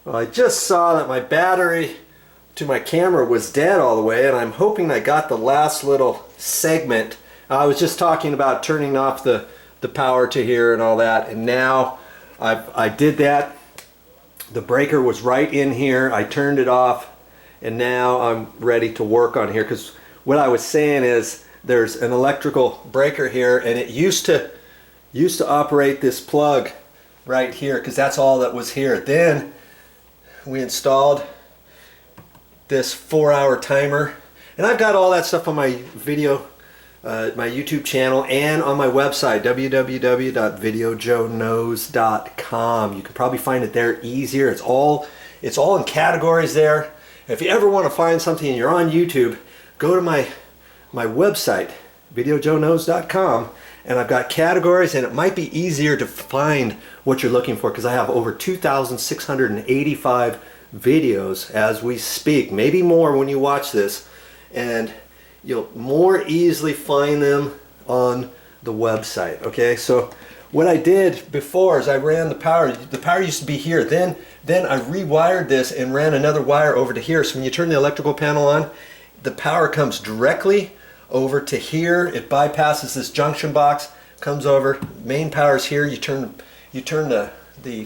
Well, I just saw that my battery to my camera was dead all the way, and I'm hoping I got the last little segment. I was just talking about turning off the power to here and all that, and now I did that. The breaker was right in here. I turned it off, and now I'm ready to work on here, because what I was saying is there's an electrical breaker here, and it used to operate this plug right here, because that's all that was here. Then we installed this 4-hour timer, and I've got all that stuff on my video, my YouTube channel, and on my website, www.VideoJoeKnows.com. You can probably find it there easier. It's all in categories there. If you ever want to find something and you're on YouTube, go to my website, VideoJoeKnows.com, and I've got categories, and it might be easier to find what you're looking for, because I have over 2,685 videos as we speak, maybe more when you watch this, and you'll more easily find them on the website. Okay, so what I did before is I ran the power. The power used to be here. Then I rewired this and ran another wire over to here. So when you turn the electrical panel on, the power comes directly over to here. It bypasses this junction box, comes over. Main power is here. You turn the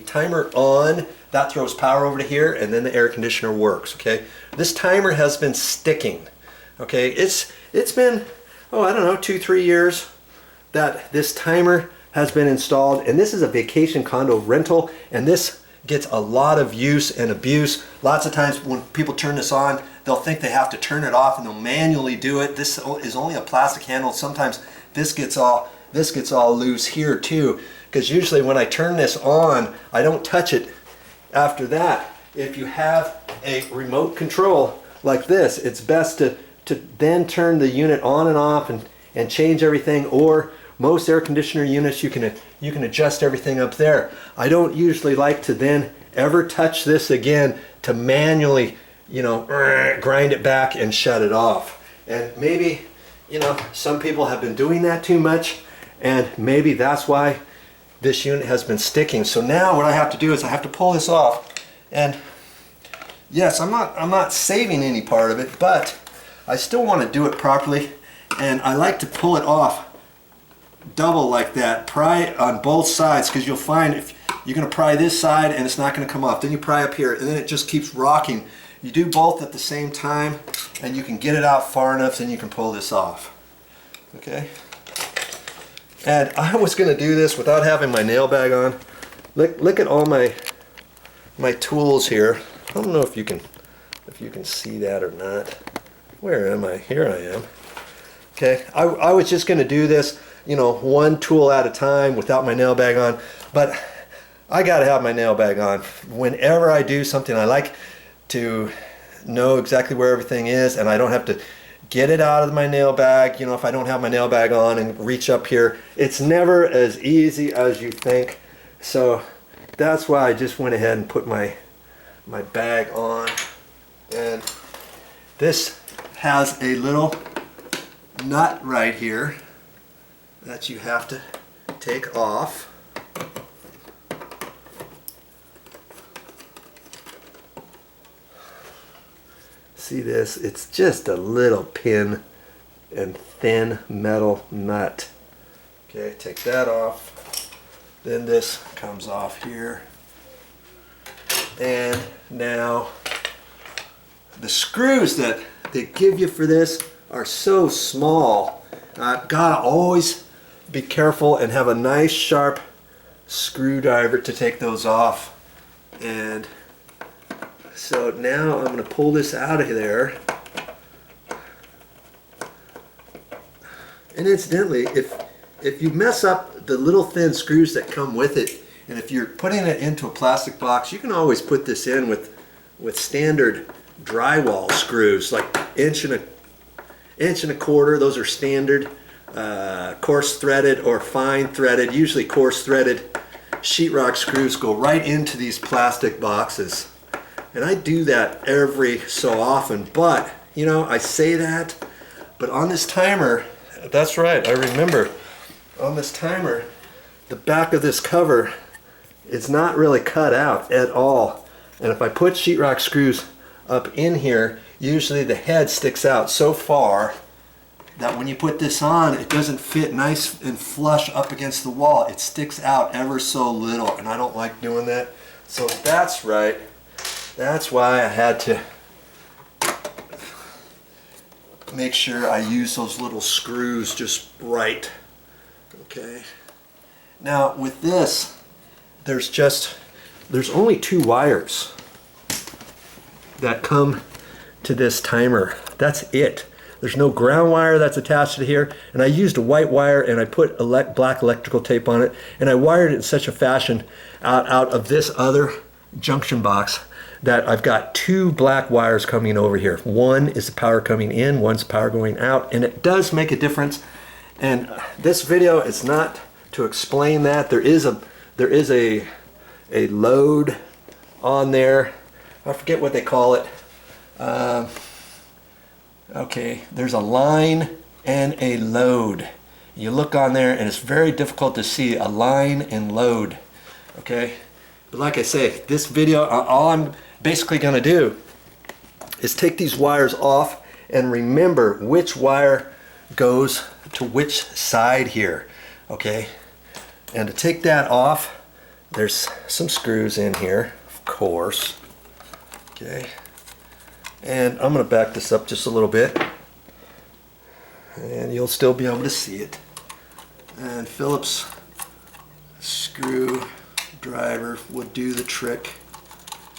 timer on. That throws power over to here, and then the air conditioner works. Okay, this timer has been sticking. Okay, it's been, oh, I don't know, 2-3 years that this timer has been installed, and this is a vacation condo rental, and this gets a lot of use and abuse. Lots of times when people turn this on, they'll think they have to turn it off, and they'll manually do it. This is only a plastic handle. Sometimes this gets all loose here too, because usually when I turn this on, I don't touch it. After that, if you have a remote control like this, it's best to then turn the unit on and off and change everything, or most air conditioner units you can adjust everything up there. I don't usually like to then ever touch this again to manually, you know, grind it back and shut it off. And maybe, you know, some people have been doing that too much, and maybe that's why this unit has been sticking. So now what I have to do is I have to pull this off, and yes, I'm not saving any part of it, but I still want to do it properly, and I like to pull it off double like that. Pry on both sides, because you'll find if you're going to pry this side and it's not going to come off, then you pry up here, and then it just keeps rocking. You do both at the same time, and you can get it out far enough, then you can pull this off. Okay. And I was going to do this without having my nail bag on. Look at all my tools here. I don't know if you can see that or not. Where am I? Here I am. Okay, I was just going to do this, you know, one tool at a time without my nail bag on, but I got to have my nail bag on. Whenever I do something, I like to know exactly where everything is, and I don't have to get it out of my nail bag, you know, if I don't have my nail bag on, and reach up here. It's never as easy as you think. So that's why I just went ahead and put my bag on. And this has a little nut right here that you have to take off. See this? It's just a little pin and thin metal nut. Okay, take that off. Then this comes off here. And now the screws that they give you for this are so small. Gotta always be careful and have a nice sharp screwdriver to take those off. And so now I'm going to pull this out of there. And incidentally, if you mess up the little thin screws that come with it, and if you're putting it into a plastic box, you can always put this in with standard drywall screws, like inch and a quarter. Those are standard, coarse threaded or fine threaded. Usually coarse threaded sheetrock screws go right into these plastic boxes. And I do that every so often, but you know, I say that, but on this timer, that's right, I remember, on this timer, the back of this cover is not really cut out at all. And if I put sheetrock screws up in here, usually the head sticks out so far that when you put this on, it doesn't fit nice and flush up against the wall. It sticks out ever so little, and I don't like doing that. So that's right. That's why I had to make sure I use those little screws just right. Okay. Now with this, there's only 2 wires that come to this timer. That's it. There's no ground wire that's attached to here, and I used a white wire and I put black electrical tape on it, and I wired it in such a fashion out of this other junction box that I've got 2 black wires coming over here. One is the power coming in, one's power going out, and it does make a difference. And this video is not to explain that. There is a load on there. I forget what they call it. Okay, there's a line and a load. You look on there and it's very difficult to see a line and load. Okay, but like I say, this video, all I'm basically going to do is take these wires off and remember which wire goes to which side here. Okay, and to take that off, there's some screws in here, of course. Okay, and I'm going to back this up just a little bit and you'll still be able to see it. And Phillips screw driver would do the trick,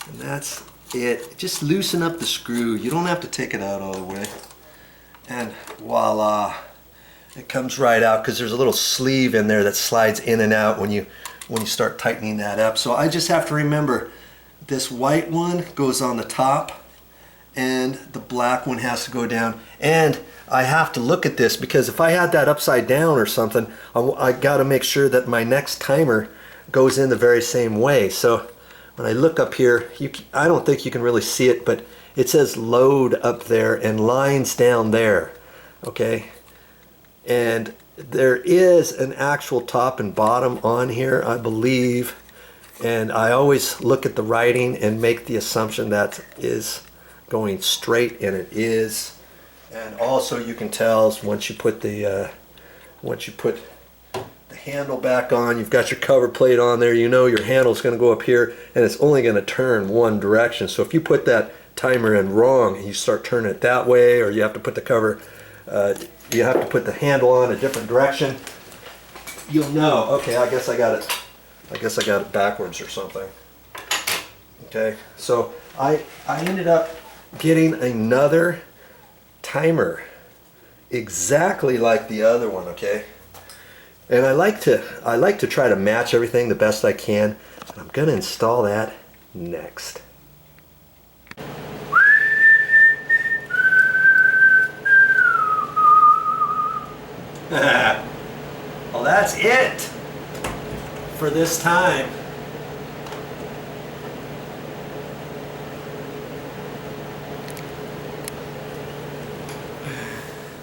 and that's it. Just loosen up the screw. You don't have to take it out all the way, and voila, it comes right out, because there's a little sleeve in there that slides in and out when you start tightening that up. So I just have to remember this white one goes on the top and the black one has to go down. And I have to look at this, because if I had that upside down or something, I got to make sure that my next timer goes in the very same way. So when I look up here, I don't think you can really see it, but it says load up there and lines down there. Okay, and there is an actual top and bottom on here, I believe, and I always look at the writing and make the assumption that is going straight, and it is. And also you can tell once you put the handle back on, you've got your cover plate on there, you know your handle's going to go up here and it's only going to turn one direction. So if you put that timer in wrong and you start turning it that way, or you have to put the cover, you have to put the handle on a different direction, you'll know, okay, I guess I got it backwards or something. Okay, so I ended up getting another timer exactly like the other one. Okay, and I like to try to match everything the best I can, and I'm gonna install that next. Well, that's it for this time.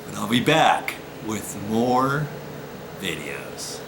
But I'll be back with more videos.